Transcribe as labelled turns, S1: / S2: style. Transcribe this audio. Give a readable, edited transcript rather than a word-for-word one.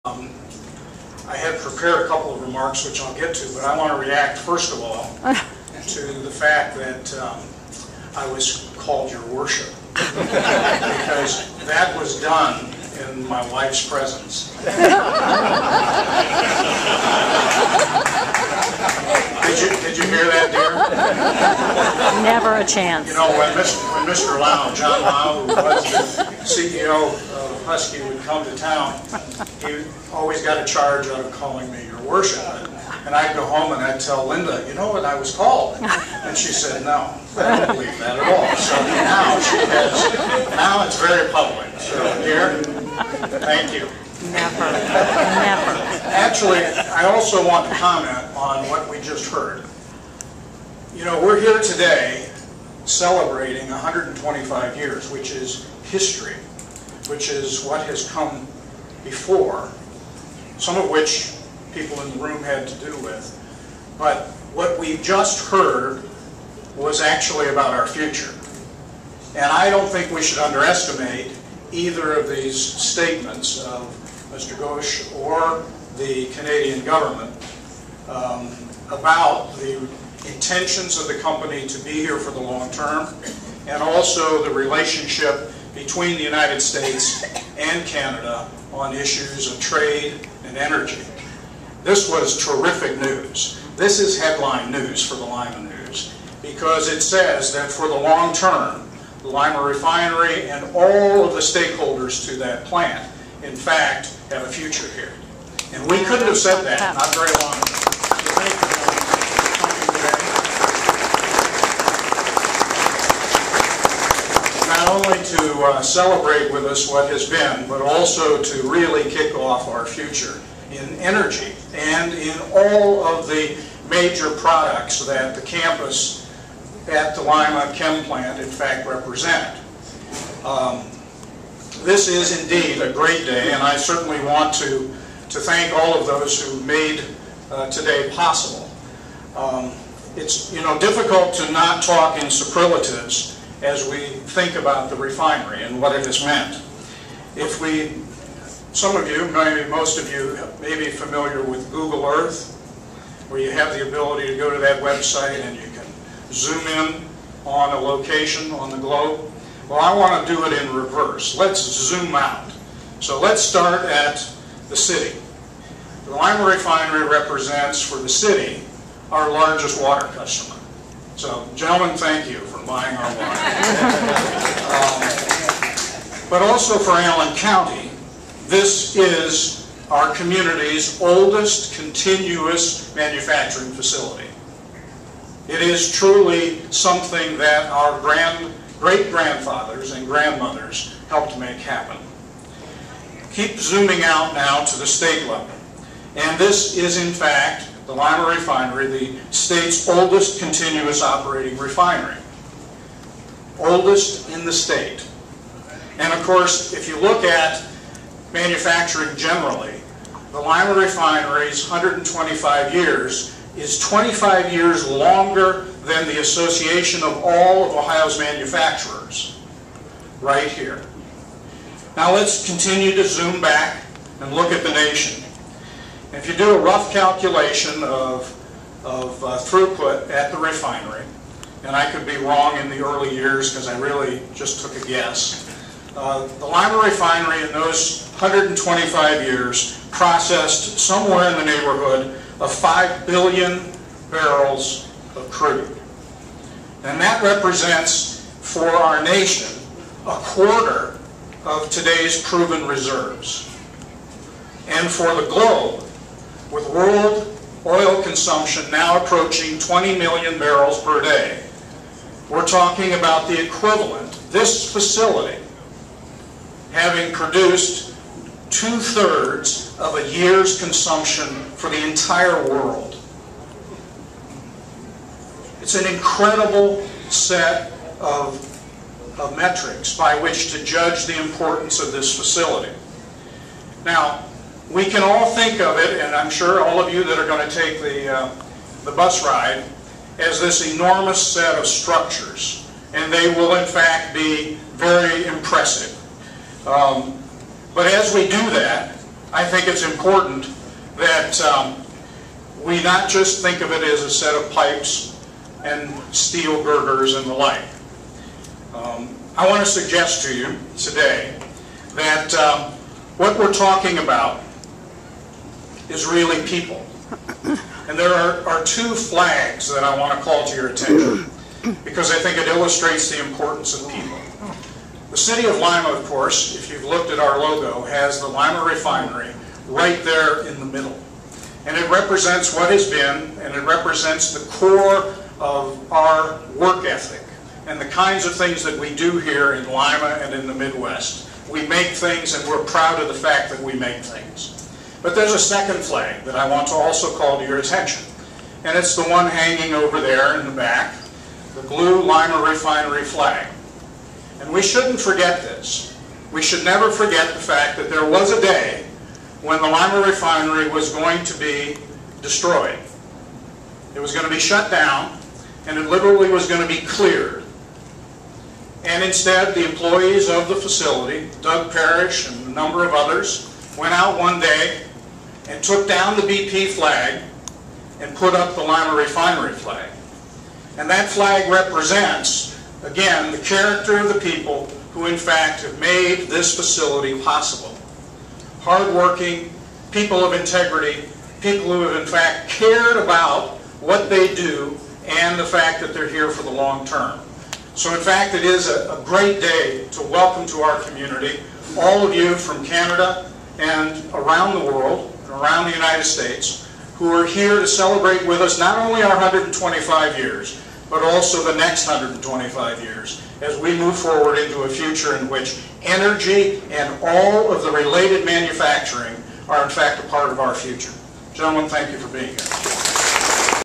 S1: I had prepared a couple of remarks which I'll get to, but I want to react first of all to the fact that I was called your worship, because that was done in my wife's presence. Did you hear that, dear?
S2: Never a chance.
S1: You know, when Mr. Lau, John Lau, who was the CEO of Husky, would come to town, he always got a charge out of calling me your worship. And I'd go home and I'd tell Linda, you know what I was called? And she said, no, I don't believe that at all. So now she has, now it's very public. So dear, thank you.
S2: Never. Never.
S1: Actually, I also want to comment on what we just heard. You know, we're here today celebrating 125 years, which is history, which is what has come before, some of which people in the room had to do with. But what we just heard was actually about our future. And I don't think we should underestimate either of these statements of Mr. Ghosh or the Canadian government about the intentions of the company to be here for the long term, and also the relationship between the United States and Canada on issues of trade and energy. This was terrific news. This is headline news for the Lima News, because it says that for the long term, the Lima Refinery and all of the stakeholders to that plant, in fact, have a future here. And we couldn't have said that not very long ago. So thank you for coming today. Not only to celebrate with us what has been, but also to really kick off our future in energy and in all of the major products that the campus at the Lima Chem plant in fact represent. This is indeed a great day, and I certainly want to thank all of those who made today possible. It's difficult to not talk in superlatives as we think about the refinery and what it has meant. Some of you, maybe most of you, may be familiar with Google Earth, where you have the ability to go to that website and you can zoom in on a location on the globe. Well, I want to do it in reverse. Let's zoom out. So let's start at the city. The Lima Refinery represents, for the city, our largest water customer. So, gentlemen, thank you for buying our water. But also for Allen County, this is our community's oldest continuous manufacturing facility. It is truly something that our great-grandfathers and grandmothers helped make happen. Keep zooming out now to the state level. And this is, in fact, the Lima Refinery, the state's oldest continuous operating refinery. Oldest in the state. And of course, if you look at manufacturing generally, the Lima Refinery's 125 years is 25 years longer than the association of all of Ohio's manufacturers, right here. Now let's continue to zoom back and look at the nation. If you do a rough calculation of throughput at the refinery, and I could be wrong in the early years because I really just took a guess, the Lima Refinery in those 125 years processed somewhere in the neighborhood of 5 billion barrels of crude. And that represents, for our nation, a quarter of today's proven reserves. And for the globe, with world oil consumption now approaching 20 million barrels per day, we're talking about the equivalent, this facility, having produced 2/3 of a year's consumption for the entire world. It's an incredible set of metrics by which to judge the importance of this facility. Now, we can all think of it, and I'm sure all of you that are going to take the bus ride, as this enormous set of structures, and they will in fact be very impressive. But as we do that, I think it's important that we not just think of it as a set of pipes and steel girders and the like. I want to suggest to you today that what we're talking about is really people. And there are two flags that I want to call to your attention because I think it illustrates the importance of people. The city of Lima, of course, if you've looked at our logo, has the Lima Refinery right there in the middle. And it represents what has been, and it represents the core of our work ethic and the kinds of things that we do here in Lima and in the Midwest. We make things, and we're proud of the fact that we make things. But there's a second flag that I want to also call to your attention, and it's the one hanging over there in the back, the blue Lima Refinery flag. And we shouldn't forget this. We should never forget the fact that there was a day when the Lima Refinery was going to be destroyed. It was going to be shut down, and it literally was going to be cleared. And instead, the employees of the facility, Doug Parrish and a number of others, went out one day and took down the BP flag and put up the Lima Refinery flag. And that flag represents, again, the character of the people who in fact have made this facility possible. Hardworking, people of integrity, people who have in fact cared about what they do and the fact that they're here for the long term. So in fact, it is a great day to welcome to our community all of you from Canada and around the world, and around the United States, who are here to celebrate with us not only our 125 years, but also the next 125 years as we move forward into a future in which energy and all of the related manufacturing are in fact a part of our future. Gentlemen, thank you for being here.